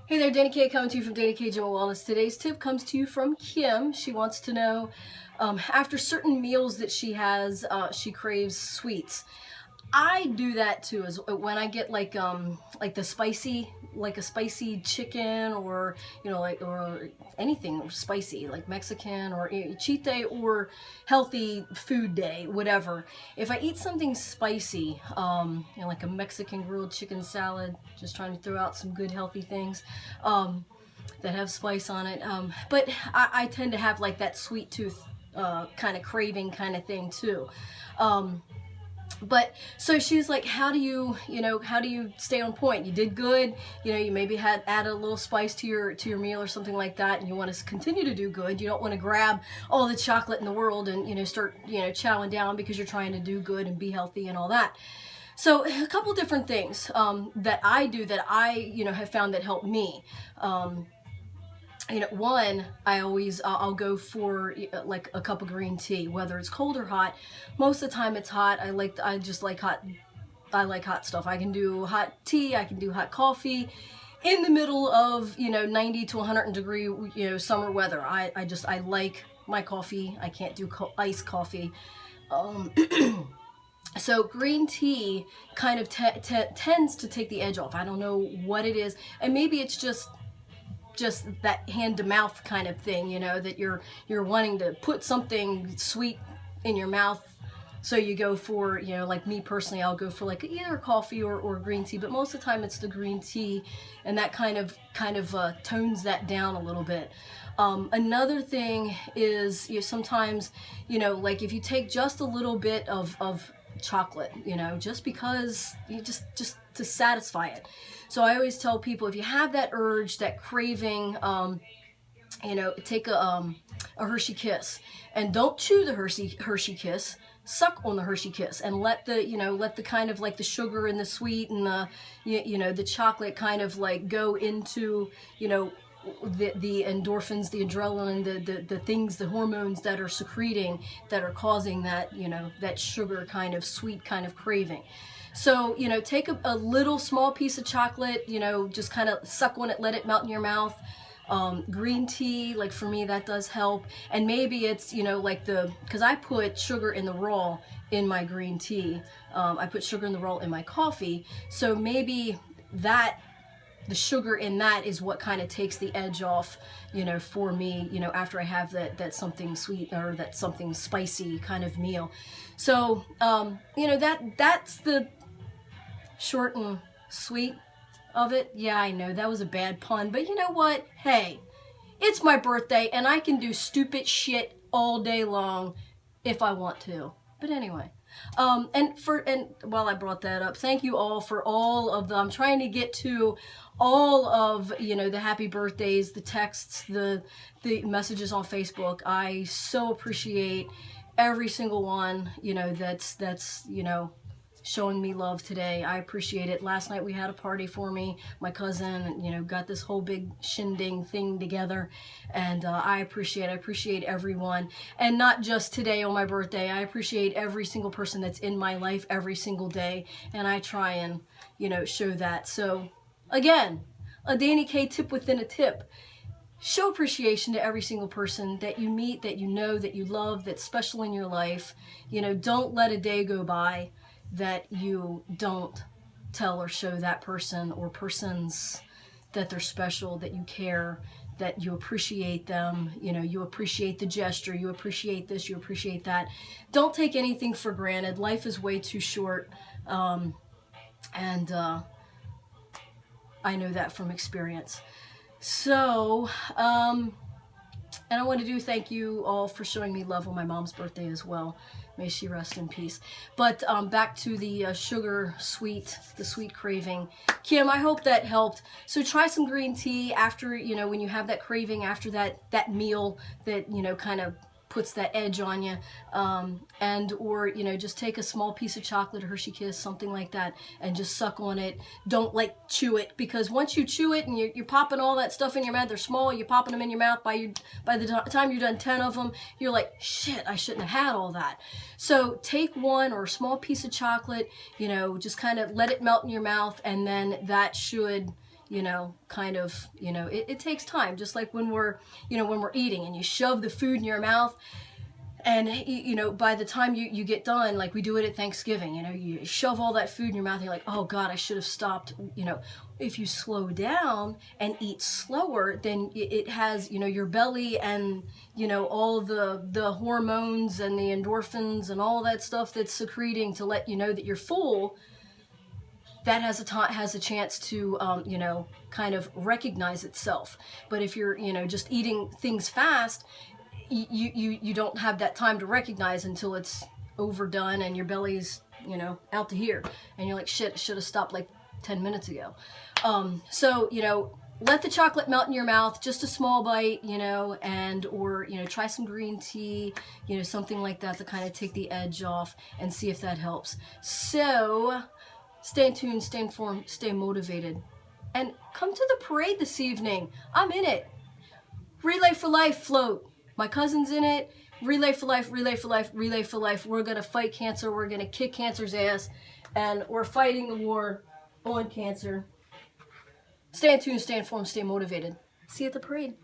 Hey there, Dani K coming to you from Dani K General Wellness. Today's tip comes to you from Kim. She wants to know, after certain meals that she has, she craves sweets. I do that too, as when I get like the spicy, like a spicy chicken, or or anything spicy like Mexican or cheat day or healthy food day, whatever. If I eat something spicy, like a Mexican grilled chicken salad, just trying to throw out some good healthy things that have spice on it. But I tend to have like that sweet tooth kind of craving kind of thing too. But so she's like, how do you stay on point? You did good, you maybe had added a little spice to your meal or something like that, and you want to continue to do good. You don't want to grab all the chocolate in the world and start chowing down because you're trying to do good and be healthy and all that. So a couple different things that I do that I have found that help me. One, I'll go for like a cup of green tea, whether it's cold or hot. Most of the time it's hot. I like hot stuff. I can do hot tea, I can do hot coffee in the middle of 90 to 100 degree summer weather. I like my coffee. I can't do iced coffee. So green tea kind of tends to take the edge off. I don't know what it is, and maybe it's just that hand to mouth kind of thing, that you're wanting to put something sweet in your mouth. So you go for, like me personally, I'll go for like either coffee or green tea, but most of the time it's the green tea, and that kind of tones that down a little bit. Another thing is sometimes, like if you take just a little bit of chocolate, just because just to satisfy it. So I always tell people, if you have that urge, that craving, take a Hershey Kiss, and don't chew the Hershey Kiss. Suck on the Hershey Kiss and let the kind of like the sugar and the sweet and the the chocolate kind of like go into the endorphins, the adrenaline, the things, the hormones that are secreting, that are causing that that sugar kind of sweet kind of craving. So take a little small piece of chocolate, just kind of suck on it, let it melt in your mouth. Green tea, like for me, that does help. And maybe it's like because I put sugar in the raw in my green tea. I put sugar in the raw in my coffee. So maybe the sugar in that is what kind of takes the edge off, for me, after I have that something sweet or that something spicy kind of meal. So, that's the short and sweet of it. Yeah, I know that was a bad pun, but you know what? Hey, it's my birthday and I can do stupid shit all day long if I want to. But anyway, and while I brought that up, thank you all for all of I'm trying to get to all of the happy birthdays, the texts, the messages on Facebook. I so appreciate every single one that's showing me love today. I appreciate it. Last night we had a party for me. My cousin, got this whole big shindig thing together, and I appreciate everyone, and not just today on my birthday. I appreciate every single person that's in my life every single day, and I try and show that. So again, a Dani K tip within a tip. Show appreciation to every single person that you meet, that that you love, that's special in your life. Don't let a day go by that you don't tell or show that person or persons that they're special, that you care, that you appreciate them, you appreciate the gesture, you appreciate this, you appreciate that. Don't take anything for granted. Life is way too short, and I know that from experience. So, and I want to thank you all for showing me love on my mom's birthday as well. May she rest in peace. But back to the the sweet craving. Kim, I hope that helped. So try some green tea after, when you have that craving, after that meal that, kind of puts that edge on you, or just take a small piece of chocolate, Hershey Kiss, something like that, and just suck on it. Don't chew it, because once you chew it and you're popping all that stuff in your mouth, they're small, you're popping them in your mouth. By the time you're done 10 of them, you're like, shit, I shouldn't have had all that. So take one or a small piece of chocolate, just kind of let it melt in your mouth, and then that should you know, kind of, you know, it takes time, just like when we're, you know, when we're eating and you shove the food in your mouth. And, you know, by the time you get done, like we do it at Thanksgiving, you know, you shove all that food in your mouth and you're like, oh God, I should have stopped. You know, if you slow down and eat slower, then it has, you know, your belly and, you know, all the hormones and the endorphins and all that stuff that's secreting to let you know that you're full. That has a chance to, you know, kind of recognize itself. But if you're, you know, just eating things fast, you don't have that time to recognize until it's overdone and your belly's, you know, out to here, and you're like, shit, I should have stopped like 10 minutes ago. So, you know, let the chocolate melt in your mouth, just a small bite, you know, and or, you know, try some green tea, you know, something like that to kind of take the edge off and see if that helps. So stay tuned, stay informed, stay motivated, and come to the parade this evening. I'm in it. Relay for Life float. My cousin's in it. Relay for life, relay for life, relay for life. We're going to fight cancer. We're going to kick cancer's ass. And we're fighting the war on cancer. Stay tuned, stay informed, stay motivated. See you at the parade.